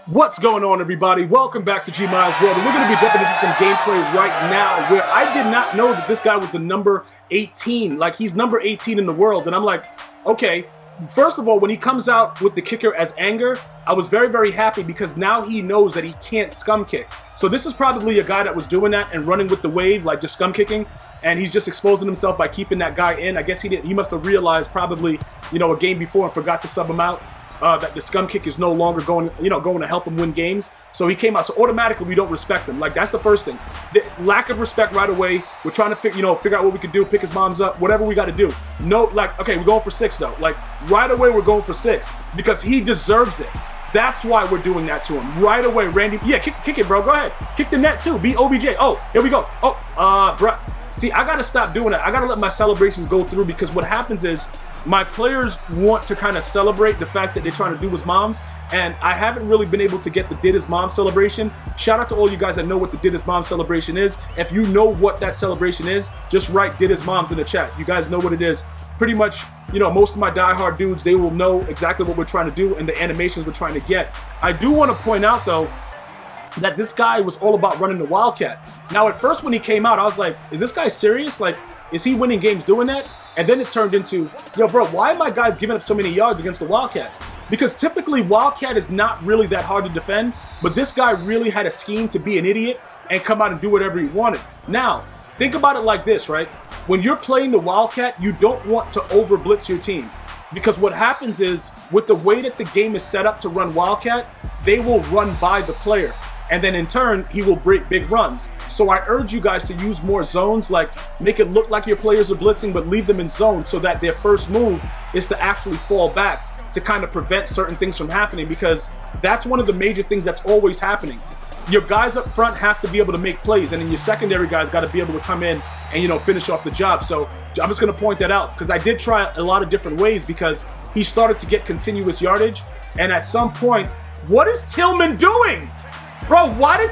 What's going on, everybody? Welcome back to GmiasWorld, and we're going to be jumping into some gameplay right now where I did not know that this guy was the number 18. Like, he's number 18 in the world, and I'm like, okay. First of all, when he comes out with the kicker as Anger, I was very, very happy because now he knows that he can't scum kick. So this is probably a guy that was doing that and running with the wave, like just scum kicking, and he's just exposing himself by keeping that guy in. I guess he must have realized probably, a game before and forgot to sub him out. That the scum kick is no longer going to help him win games. So he came out. So automatically we don't respect him. Like, that's the first thing. The lack of respect right away. We're trying to figure out what we can do, pick his moms up, whatever we got to do. No, like, okay, we're going for 6 though. Like, right away we're going for 6 because he deserves it. That's why we're doing that to him. Right away, Randy. Yeah, kick it, bro. Go ahead. Kick the net too. Be OBJ. Oh, here we go. Oh, bruh. See, I got to stop doing that. I got to let my celebrations go through because what happens is my players want to kind of celebrate the fact that they're trying to do his moms, and I haven't really been able to get the did his mom celebration. Shout out to all you guys that know what the did his mom celebration is. If you know what that celebration is, just write did his moms in the chat. You guys know what it is. Pretty much, most of my diehard dudes, they will know exactly what we're trying to do and the animations we're trying to get. I do want to point out though that this guy was all about running the Wildcat. Now at first when he came out, I was like, is this guy serious? Like, is he winning games doing that? And then it turned into, bro, why are my guys giving up so many yards against the Wildcat? Because typically Wildcat is not really that hard to defend, but this guy really had a scheme to be an idiot and come out and do whatever he wanted. Now, think about it like this, right? When you're playing the Wildcat, you don't want to over blitz your team. Because what happens is, with the way that the game is set up to run Wildcat, they will run by the player. And then in turn, he will break big runs. So I urge you guys to use more zones, like make it look like your players are blitzing, but leave them in zone so that their first move is to actually fall back to kind of prevent certain things from happening, because that's one of the major things that's always happening. Your guys up front have to be able to make plays, and then your secondary guys got to be able to come in and, finish off the job. So I'm just going to point that out because I did try a lot of different ways because he started to get continuous yardage. And at some point, what is Tillman doing? Bro, why did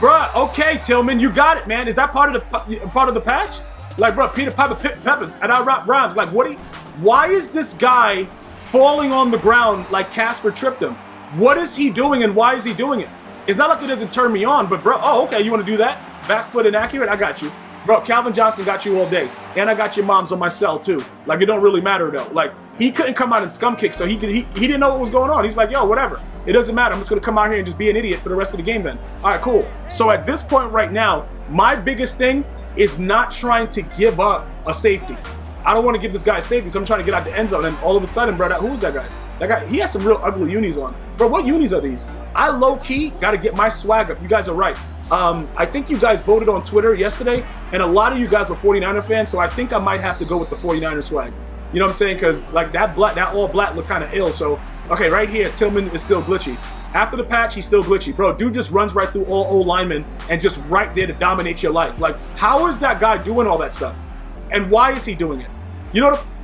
Bruh, okay, Tillman, you got it, man. Is that part of the patch? Like, bro, Peter Piper Peppers, and I rap rhymes. Like, why is this guy falling on the ground like Casper tripped him? What is he doing and why is he doing it? It's not like it doesn't turn me on, but bro, oh, okay, you want to do that? Back foot inaccurate? I got you. Bro, Calvin Johnson got you all day. And I got your moms on my cell, too. Like, it don't really matter, though. Like, he couldn't come out and scum kick, so he didn't know what was going on. He's like, yo, whatever. It doesn't matter. I'm just going to come out here and just be an idiot for the rest of the game then. All right, cool. So at this point right now, my biggest thing is not trying to give up a safety. I don't want to give this guy a safety, so I'm trying to get out the end zone. And all of a sudden, bro, who's that guy? That guy, he has some real ugly unis on. Bro, what unis are these? I low-key got to get my swag up. You guys are right. I think you guys voted on Twitter yesterday, and a lot of you guys were 49er fans, so I think I might have to go with the 49er swag. You know what I'm saying? Because, like, that all black looked kind of ill. So, okay, right here, Tillman is still glitchy. After the patch, he's still glitchy. Bro, dude just runs right through all old linemen and just right there to dominate your life. Like, how is that guy doing all that stuff? And why is he doing it?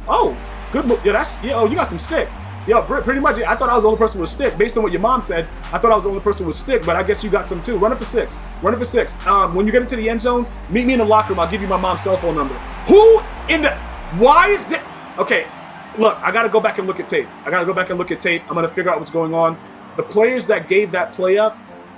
Oh, good move. Yeah, you got some stick. Yo, pretty much, I thought I was the only person with stick. Based on what your mom said, I thought I was the only person with stick, but I guess you got some too. Run it for 6. Run it for 6. When you get into the end zone, meet me in the locker room. I'll give you my mom's cell phone number. Why is that? Okay, look, I got to go back and look at tape. I'm going to figure out what's going on. The players that gave that play up,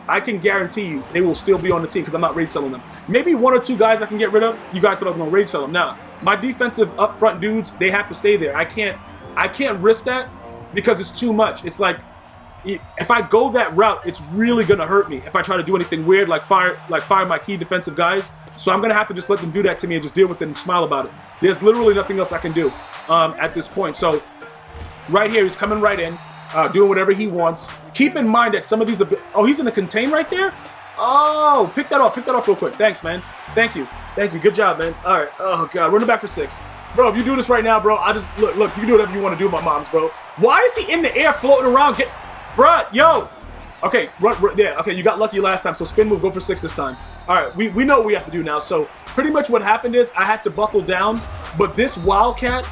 I can guarantee you they will still be on the team because I'm not rage selling them. Maybe 1 or 2 guys I can get rid of. You guys thought I was going to rage sell them. Now, my defensive up front dudes, they have to stay there. I can't risk that because it's too much. It's like, if I go that route, it's really going to hurt me if I try to do anything weird like fire my key defensive guys. So I'm going to have to just let them do that to me and just deal with it and smile about it. There's literally nothing else I can do at this point. So right here, he's coming right in, doing whatever he wants. Keep in mind that some of these he's in the contain right there? Oh, pick that off real quick. Thanks, man. Thank you. Good job, man. All right. Oh, God. Run it back for 6. Bro, if you do this right now, bro, look, you can do whatever you want to do with my moms, bro. Why is he in the air floating around? Bruh, yo. Okay, run, yeah, okay, you got lucky last time, so spin move, go for 6 this time. All right, we know what we have to do now. So pretty much what happened is I had to buckle down, but this Wildcat,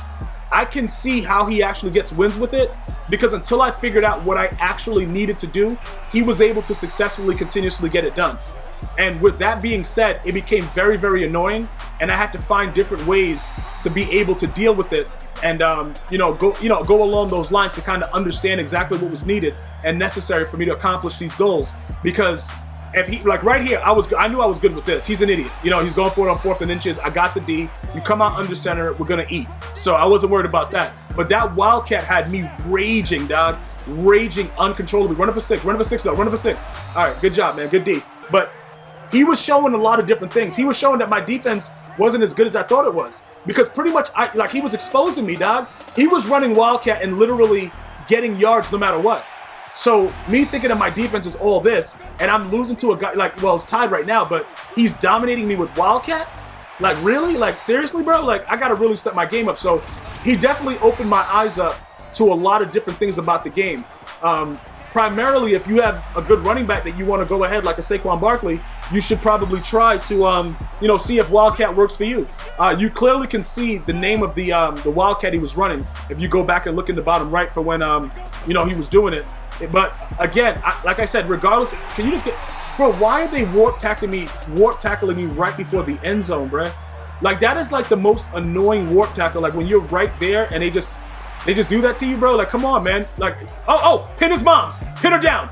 I can see how he actually gets wins with it, because until I figured out what I actually needed to do, he was able to successfully, continuously get it done. And with that being said, it became very, very annoying, and I had to find different ways to be able to deal with it, and go along those lines to kind of understand exactly what was needed and necessary for me to accomplish these goals. Because if he, like right here, I knew I was good with this. He's an idiot. He's going for it on 4th and inches. I got the D. You come out under center, we're gonna eat. So I wasn't worried about that. But that Wildcat had me raging, dog, raging uncontrollably. Running for 6, running for 6, though, running for 6. All right, good job, man, good D. But he was showing a lot of different things. He was showing that my defense wasn't as good as I thought it was. Because pretty much, he was exposing me, dog. He was running Wildcat and literally getting yards no matter what. So me thinking that my defense is all this, and I'm losing to a guy, it's tied right now, but he's dominating me with Wildcat? Like, really? Like, seriously, bro? Like, I got to really step my game up. So he definitely opened my eyes up to a lot of different things about the game. Primarily, if you have a good running back that you want to go ahead, like a Saquon Barkley, you should probably try to, see if Wildcat works for you. You clearly can see the name of the Wildcat he was running if you go back and look in the bottom right for when, he was doing it. But again, like I said, regardless, can you just get, bro? Why are they warp tackling me right before the end zone, bro? Like, that is like the most annoying warp tackle. Like when you're right there and they just do that to you, bro. Like, come on, man. Like, pin his moms, pin her down.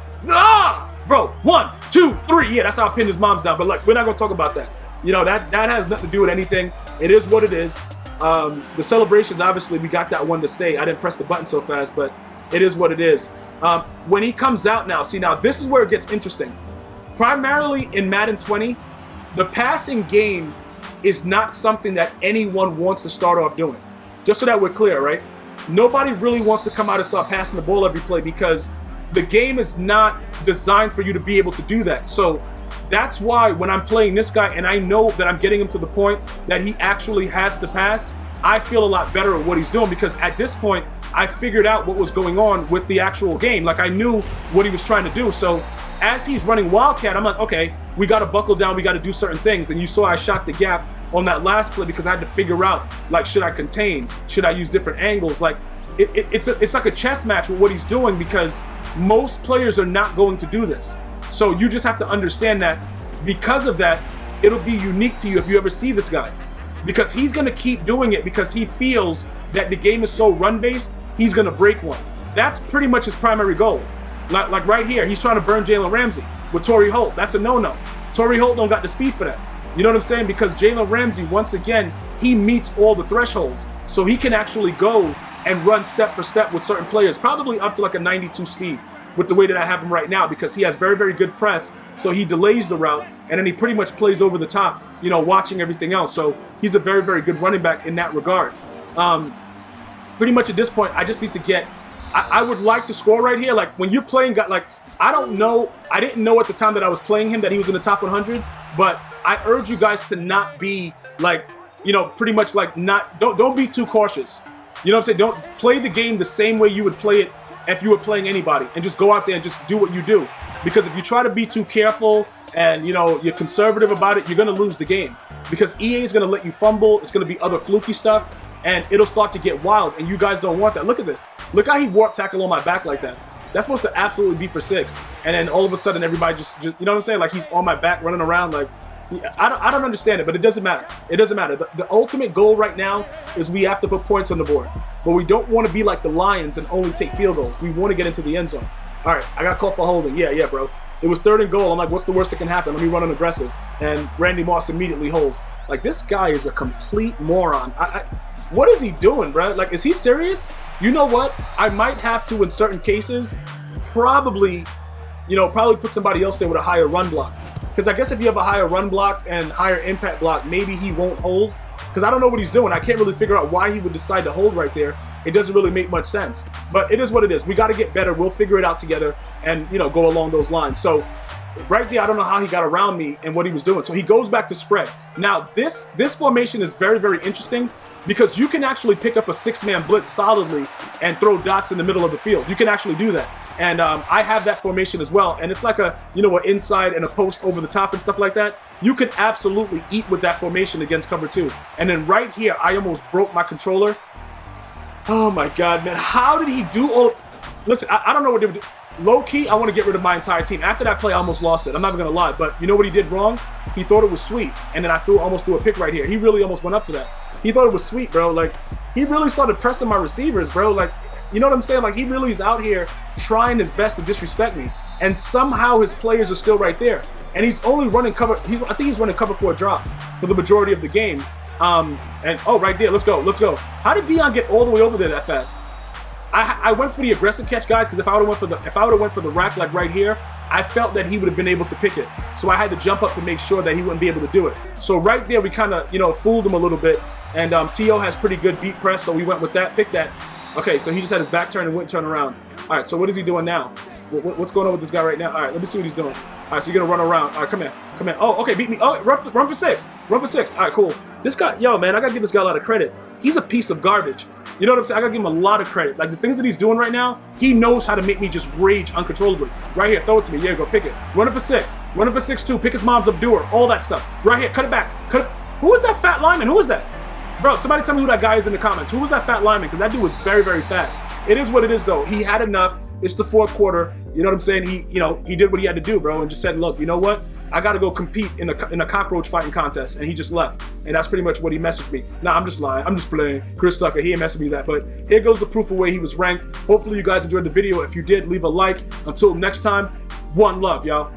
Bro, 1, 2, 3. Yeah, that's how I pinned his moms down. But like, we're not gonna talk about that. That has nothing to do with anything. It is what it is. The celebrations, obviously, we got that one to stay. I didn't press the button so fast, but it is what it is. When he comes out now, see, now this is where it gets interesting. Primarily in Madden 20, the passing game is not something that anyone wants to start off doing. Just so that we're clear, right? Nobody really wants to come out and start passing the ball every play because the game is not designed for you to be able to do that. So that's why when I'm playing this guy and I know that I'm getting him to the point that he actually has to pass, I feel a lot better at what he's doing because at this point, I figured out what was going on with the actual game. Like, I knew what he was trying to do. So as he's running Wildcat, I'm like, okay, we got to buckle down. We got to do certain things. And you saw I shot the gap on that last play because I had to figure out, like, should I contain? Should I use different angles? Like, it's like a chess match with what he's doing because most players are not going to do this. So you just have to understand that because of that, it'll be unique to you if you ever see this guy. Because he's going to keep doing it because he feels that the game is so run-based, he's going to break one. That's pretty much his primary goal. Like right here, he's trying to burn Jalen Ramsey with Torrey Holt. That's a no-no. Torrey Holt don't got the speed for that. You know what I'm saying? Because Jalen Ramsey, once again, he meets all the thresholds. So he can actually go and run step for step with certain players, probably up to like a 92 speed with the way that I have him right now because he has very, very good press. So he delays the route, and then he pretty much plays over the top, watching everything else. So he's a very, very good running back in that regard. Pretty much at this point, I just need to get, I would like to score right here. Like when you're playing, I don't know, I didn't know at the time that I was playing him that he was in the top 100, but I urge you guys to not be like, pretty much like don't be too cautious. You know what I'm saying? Don't play the game the same way you would play it if you were playing anybody and just go out there and just do what you do. Because if you try to be too careful and, you're conservative about it, you're going to lose the game. Because EA is going to let you fumble. It's going to be other fluky stuff. And it'll start to get wild. And you guys don't want that. Look at this. Look how he warp tackle on my back like that. That's supposed to absolutely be for 6. And then all of a sudden everybody just you know what I'm saying? Like he's on my back running around like, I don't understand it, but it doesn't matter. It doesn't matter. The ultimate goal right now is we have to put points on the board. But we don't want to be like the Lions and only take field goals. We want to get into the end zone. All right, I got called for holding. Yeah, bro. It was 3rd and goal. I'm like, what's the worst that can happen? Let me run an aggressive. And Randy Moss immediately holds. Like, this guy is a complete moron. What is he doing, bro? Like, is he serious? You know what? I might have to, in certain cases, probably put somebody else there with a higher run block. Because I guess if you have a higher run block and higher impact block, maybe he won't hold. Because I don't know what he's doing. I can't really figure out why he would decide to hold right there. It doesn't really make much sense. But it is what it is. We got to get better. We'll figure it out together and, go along those lines. So right there, I don't know how he got around me and what he was doing. So he goes back to spread. Now, this formation is very, very interesting because you can actually pick up a 6-man blitz solidly and throw dots in the middle of the field. You can actually do that. And I have that formation as well. And it's like an inside and a post over the top and stuff like that. You can absolutely eat with that formation against cover 2. And then right here, I almost broke my controller. Oh my God, man. How did he do all... Listen, I don't know what they would do. low key, I want to get rid of my entire team. After that play, I almost lost it. I'm not even gonna lie, but you know what he did wrong? He thought it was sweet, and then I almost threw a pick right here. He really almost went up for that. He thought it was sweet, bro. Like, he really started pressing my receivers, bro. Like, you know what I'm saying? Like, he really is out here trying his best to disrespect me, and somehow his players are still right there. And he's only running cover. I think he's running cover for a drop for the majority of the game. And oh, right there, let's go, let's go. How did Dion get all the way over there that fast? I went for the aggressive catch, guys, because if I would have went for the rack like right here, I felt that he would have been able to pick it. So I had to jump up to make sure that he wouldn't be able to do it. So right there, we kind of, you know, fooled him a little bit. And T.O. has pretty good beat press, so we went with that, picked that. Okay, so he just had his back turn and wouldn't turn around. All right, so what is he doing now? What's going on with this guy right now? All right, let me see what he's doing. All right, so you're going to run around. All right, come here. Come here. Oh, okay, beat me. Oh, run for 6. Run for 6. All right, cool. This guy, yo, man, I got to give this guy a lot of credit. He's a piece of garbage. You know what I'm saying? I got to give him a lot of credit. Like, the things that he's doing right now, he knows how to make me just rage uncontrollably. Right here, throw it to me. Yeah, go, pick it. Run it for 6. Run it for 6, too. Pick his mom's up, do her. All that stuff. Right here, cut it back. Who is that fat lineman? Who is that? Bro, somebody tell me who that guy is in the comments. Who was that fat lineman? Because that dude was very, very fast. It is what it is, though. He had enough. It's the 4th quarter. You know what I'm saying? He did what he had to do, bro, and just said, look, you know what? I got to go compete in a cockroach fighting contest, and he just left. And that's pretty much what he messaged me. Nah, I'm just lying. I'm just playing. Chris Tucker, he ain't messaging me that. But here goes the proof of where he was ranked. Hopefully you guys enjoyed the video. If you did, leave a like. Until next time, one love, y'all.